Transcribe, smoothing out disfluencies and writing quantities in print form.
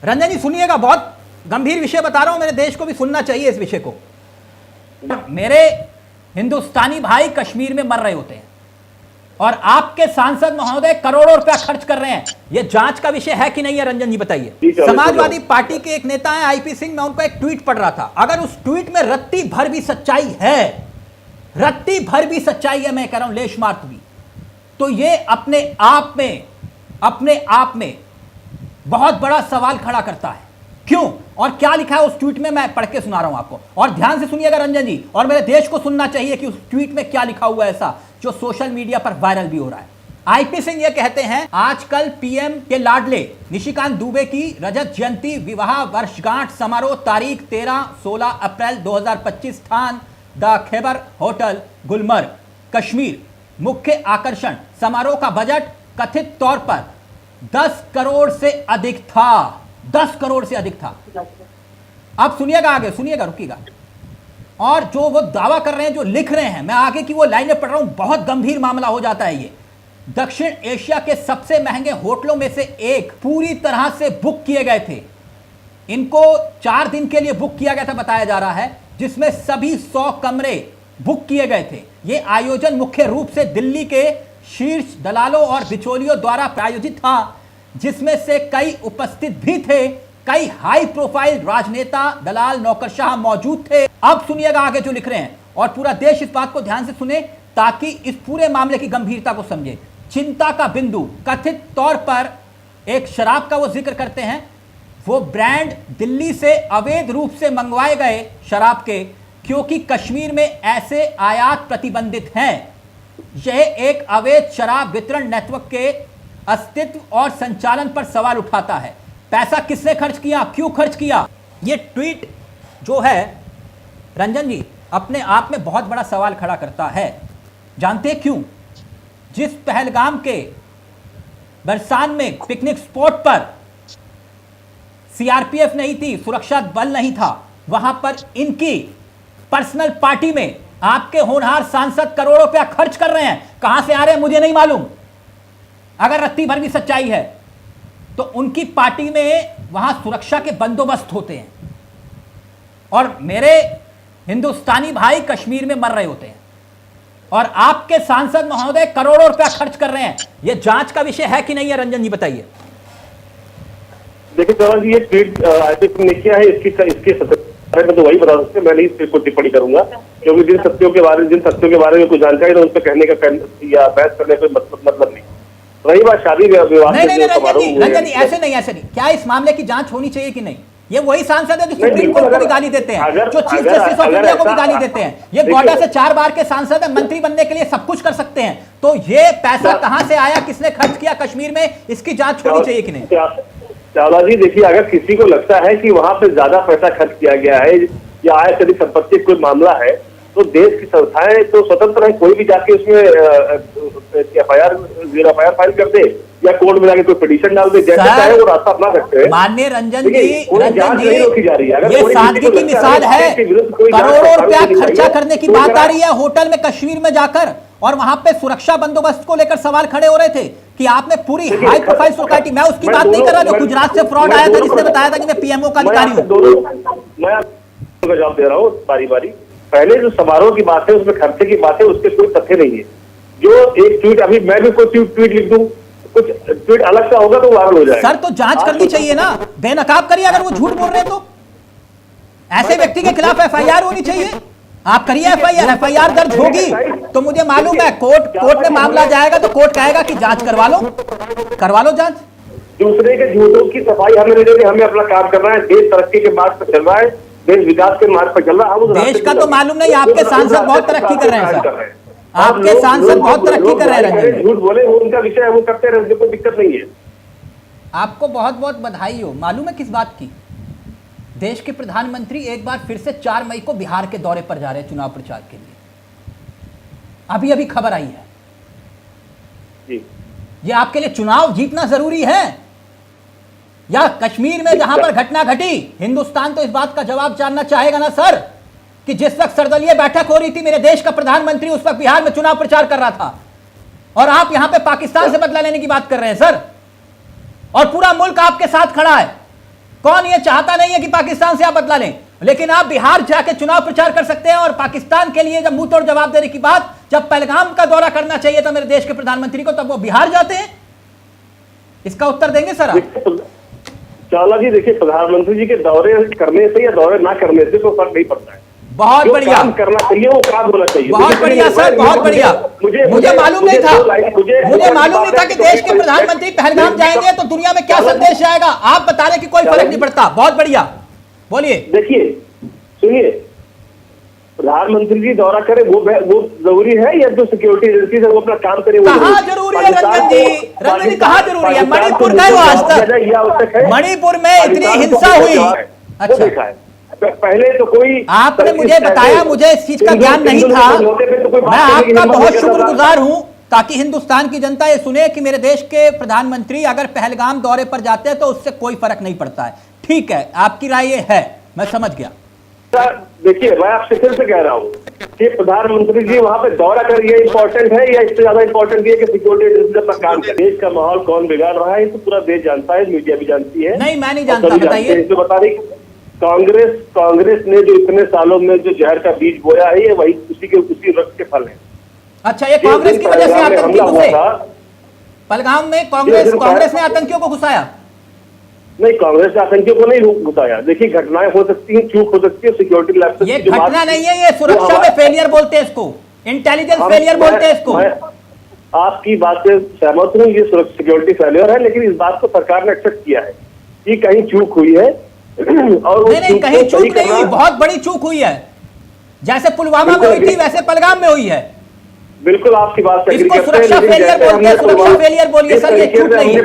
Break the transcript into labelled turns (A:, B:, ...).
A: रंजन जी सुनिएगा, बहुत गंभीर विषय बता रहा हूं, मेरे देश को भी सुनना चाहिए इस विषय को। मेरे हिंदुस्तानी भाई कश्मीर में मर रहे होते हैं और आपके सांसद महोदय करोड़ों रुपया खर्च कर रहे हैं। यह जांच का विषय है कि नहीं है? रंजन जी बताइए। समाजवादी पार्टी के एक नेता है आईपी सिंह, मैं उनका एक ट्वीट पढ़ रहा था। अगर उस ट्वीट में रत्ती भर भी सच्चाई है, रत्ती भर भी सच्चाई है, मैं कह रहा हूं लेश मात्र भी, तो ये अपने आप में बहुत बड़ा सवाल खड़ा करता है। क्यों और क्या लिखा है उस ट्वीट में, मैं पढ़ के सुना रहा हूं आपको, और ध्यान से सुनिएगा रंजन जी, और मेरे देश को सुनना चाहिए कि उस ट्वीट में क्या लिखा हुआ है ऐसा जो सोशल मीडिया पर वायरल भी हो रहा है। आईपी सिंह ये कहते हैं, आजकल पीएम के लाडले निशिकांत दुबे की रजत जयंती विवाह वर्षगांठ समारोह तारीख 13-16 अप्रैल 2025, स्थान द खैबर होटल गुलमर्ग कश्मीर। मुख्य आकर्षण समारोह का बजट कथित तौर पर 10 करोड़ से अधिक था। 10 करोड़ से अधिक था। अब सुनिएगा, आगे सुनिएगा, रुकिएगा। और जो वो दावा कर रहे हैं, जो लिख रहे हैं, मैं आगे की वो लाइनें पढ़ रहा हूं, बहुत गंभीर मामला हो जाता है ये। दक्षिण एशिया के सबसे महंगे होटलों में से एक पूरी तरह से बुक किए गए थे। इनको 4 दिन के लिए बुक किया गया था बताया जा रहा है, जिसमें सभी 100 कमरे बुक किए गए थे। यह आयोजन मुख्य रूप से दिल्ली के शीर्ष दलालों और बिचौलियों द्वारा प्रायोजित था, जिसमें से कई उपस्थित भी थे। कई हाई प्रोफाइल राजनेता, दलाल, नौकरशाह मौजूद थे। अब सुनिएगा आगे जो लिख रहे हैं, और पूरा देश इस बात को ध्यान से सुने ताकि इस पूरे मामले की गंभीरता को समझे। चिंता का बिंदु, कथित तौर पर एक शराब का वो जिक्र करते हैं। वो ब्रांड दिल्ली से अवैध रूप से मंगवाए गए शराब के, क्योंकि कश्मीर में ऐसे आयात प्रतिबंधित हैं। यह एक अवैध शराब वितरण नेटवर्क के अस्तित्व और संचालन पर सवाल उठाता है। पैसा किसने खर्च किया, क्यों खर्च किया? यह ट्वीट जो है रंजन जी अपने आप में बहुत बड़ा सवाल खड़ा करता है। जानते हैं क्यों? जिस पहलगाम के बरसान में पिकनिक स्पॉट पर सीआरपीएफ नहीं थी, सुरक्षा बल नहीं था, वहां पर इनकी पर्सनल पार्टी में आपके होनहार सांसद करोड़ों रुपया खर्च कर रहे हैं। कहां से आ रहे हैं मुझे नहीं मालूम। अगर रत्ती भर भी सच्चाई है तो उनकी पार्टी में वहां सुरक्षा के बंदोबस्त होते हैं, और मेरे हिंदुस्तानी भाई कश्मीर में मर रहे होते हैं, और आपके सांसद महोदय करोड़ों रुपया खर्च कर रहे हैं। यह जांच का विषय है कि नहीं है? रंजन जी बताइए।
B: देखिए चौहान जी, ये ट्वीट आईपी सिंह ने किया है, इसके बारे में तो वही बता सकते हैं, मैं नहीं इस पर टिप्पणी करूंगा, क्योंकि जिन सत्यों के बारे में कुछ जानकारी है उस पर कहने का या बहस करने का मतलब नहीं। रही बात शादी विवाह,
A: नहीं रंजन जी ऐसे नहीं। क्या इस मामले की जांच होनी चाहिए कि नहीं? ये वही सांसद है जो सुप्रीम कोर्ट को भी गाली देते हैं, जो चीफ जस्टिस ऑफ इंडिया को भी गाली देते हैं। ये गोड्डा से 4 बार के सांसद है, मंत्री बनने के लिए सब कुछ कर सकते हैं। तो ये पैसा कहां से आया, किसने खर्च किया कश्मीर में, इसकी जांच होनी चाहिए कि नहीं?
B: चावला जी देखिए, अगर किसी को लगता है कि वहां पे ज्यादा पैसा खर्च किया गया है या आय से अधिक संपत्ति कोई मामला है, तो देश की संस्थाएं तो स्वतंत्र है, कोई भी जाके उसमें एफआईआर फाइल कर दे या कोर्ट में जाके कोई पिटीशन डाल दे, जैसे चाहे वो रास्ता अपना सकते हैं।
A: माननीय रंजन जी ये सादगी की मिसाल है। करोड़ों रुपया खर्चा करने की बात आ रही है होटल में कश्मीर में जाकर, और वहां पे सुरक्षा बंदोबस्त को लेकर सवाल खड़े हो रहे थे कि आपने पूरी हाई प्रोफाइल सोसाइटी, मैं उसकी बात नहीं कर रहा जो गुजरात से फ्रॉड आया था, जिसने बताया था कि मैं पीएमओ का अधिकारी हूं।
B: मैं आपको जवाब दे रहा हूँ बारी बारी। पहले जो समारोह की बात है, उसमें खर्चे की बात है, उसके कोई तथ्य नहीं है। जो एक ट्वीट, अभी मैं भी कोई ट्वीट लिख दूं, कुछ ट्वीट अलग सा होगा तो वायरल हो जाएगा।
A: सर तो जांच करनी चाहिए ना, बेनकाब करिए। अगर वो झूठ बोल रहे हैं तो ऐसे व्यक्ति के खिलाफ एफआईआर होनी चाहिए। आप करिए एफआईआर दर्ज होगी तो मुझे मालूम है कोर्ट में मामला जाएगा तो कोर्ट कहेगा कि जांच करवा लो जांच।
B: दूसरे के झूठों की सफाई हमें नहीं देनी, हमें अपना काम करना है। देश तरक्की के मार्ग पर चल रहा है, देश विकास के मार्ग पर चल रहा है।
A: देश का तो मालूम नहीं, आपके सांसद बहुत तरक्की कर रहे हैं सर, आपके सांसद बहुत तरक्की कर रहे हैं।
B: झूठ बोले वो उनका विषय है, वो करते रहे, उनको कोई दिक्कत नहीं है।
A: आपको बहुत बहुत बधाई हो। मालूम है किस बात की? देश के प्रधानमंत्री एक बार फिर से 4 मई को बिहार के दौरे पर जा रहे हैं चुनाव प्रचार के लिए। अभी खबर आई है
B: जी।
A: ये आपके लिए चुनाव जीतना जरूरी है या कश्मीर में जहां पर घटना घटी? हिंदुस्तान तो इस बात का जवाब जानना चाहेगा ना सर, कि जिस वक्त सर्वदलीय बैठक हो रही थी, मेरे देश का प्रधानमंत्री उस वक्त बिहार में चुनाव प्रचार कर रहा था, और आप यहां पे पाकिस्तान से बदला लेने की बात कर रहे हैं सर, और पूरा मुल्क आपके साथ खड़ा है। कौन ये चाहता नहीं है कि पाकिस्तान से आप बदला लें? लेकिन आप बिहार जाके चुनाव प्रचार कर सकते हैं और पाकिस्तान के लिए जब मुंह तोड़ जवाब देने की बात, जब पहलगाम का दौरा करना चाहिए था मेरे देश के प्रधानमंत्री को, तब वो बिहार जाते हैं। इसका उत्तर देंगे सर आप?
B: चावला जी देखिए, प्रधानमंत्री जी के दौरे करने से या दौरे ना करने से कोई फर्क नहीं पड़ता है।
A: बहुत
B: जो
A: बढ़िया,
B: काम करना चाहिए वो काम होना चाहिए।
A: बहुत बढ़िया सर, बहुत बढ़िया। मुझे मालूम नहीं था, मुझे मालूम नहीं था कि देश के प्रधानमंत्री पहलगाम जाएंगे तो दुनिया में क्या संदेश जाएगा। आप बता रहे कि कोई फर्क नहीं पड़ता, बहुत बढ़िया, बोलिए।
B: देखिए सुनिए, प्रधानमंत्री जी दौरा करे वो जरूरी है या जो सिक्योरिटी एजेंसी है वो अपना काम करे?
A: कहाँ जरूरी है रंजन जी? रंजन जी कहाँ जरूरी है? मणिपुर गए हो आज तक? मणिपुर में इतनी हिंसा हुई। अच्छा,
B: पहले तो कोई
A: आपने मुझे बताया, मुझे इस चीज का ज्ञान नहीं था। मैं आपका बहुत शुक्रगुजार हूं ताकि हिंदुस्तान की जनता ये सुने कि मेरे देश के प्रधानमंत्री अगर पहलगाम दौरे पर जाते हैं तो उससे कोई फर्क नहीं पड़ता है। ठीक है, आपकी राय ये है, मैं समझ गया।
B: देखिए मैं आपसे फिर से कह रहा हूँ कि प्रधानमंत्री जी वहां पे दौरा कर, ये इंपॉर्टेंट है या इससे ज्यादा इंपॉर्टेंट ये कि सिक्योरिटी एजेंसी अपना काम करे? देश का माहौल कौन बिगाड़ रहा है तो पूरा देश जानता है, मीडिया भी जानती है।
A: नहीं, मैं नहीं जानता, बताइए।
B: बता रही कांग्रेस ने जो इतने सालों में जो जहर का बीज बोया है, ये वही उसी वक्त के फल है।
A: अच्छा, ये कांग्रेस की वजह से आतंकी घुसे पहलगाम में? कांग्रेस ने आतंकियों को घुसाया?
B: नहीं, कांग्रेस ने आतंकियों को नहीं घुसाया। देखिए घटनाएं हो सकती हैं, चूक हो सकती है, सिक्योरिटी लैप्स।
A: ये घटना नहीं है, ये सुरक्षा में फेलियर बोलते हैं इसको, इंटेलिजेंस फेलियर बोलते हैं इसको।
B: आपकी बात से सहमत हूँ, ये सिक्योरिटी फेलियर है, लेकिन इस बात को सरकार ने एक्सेप्ट किया है कि कहीं चूक हुई है। और
A: नहीं, कहीं चूक नहीं हुई, बहुत बड़ी चूक हुई है। जैसे पुलवामा में हुई थी वैसे पहलगाम में हुई है।
B: बिल्कुल आपकी बात से
A: इसको सुरक्षा फेलियर बोलते हैं, सुरक्षा फेलियर बोलिए सर, ये चूक नहीं है।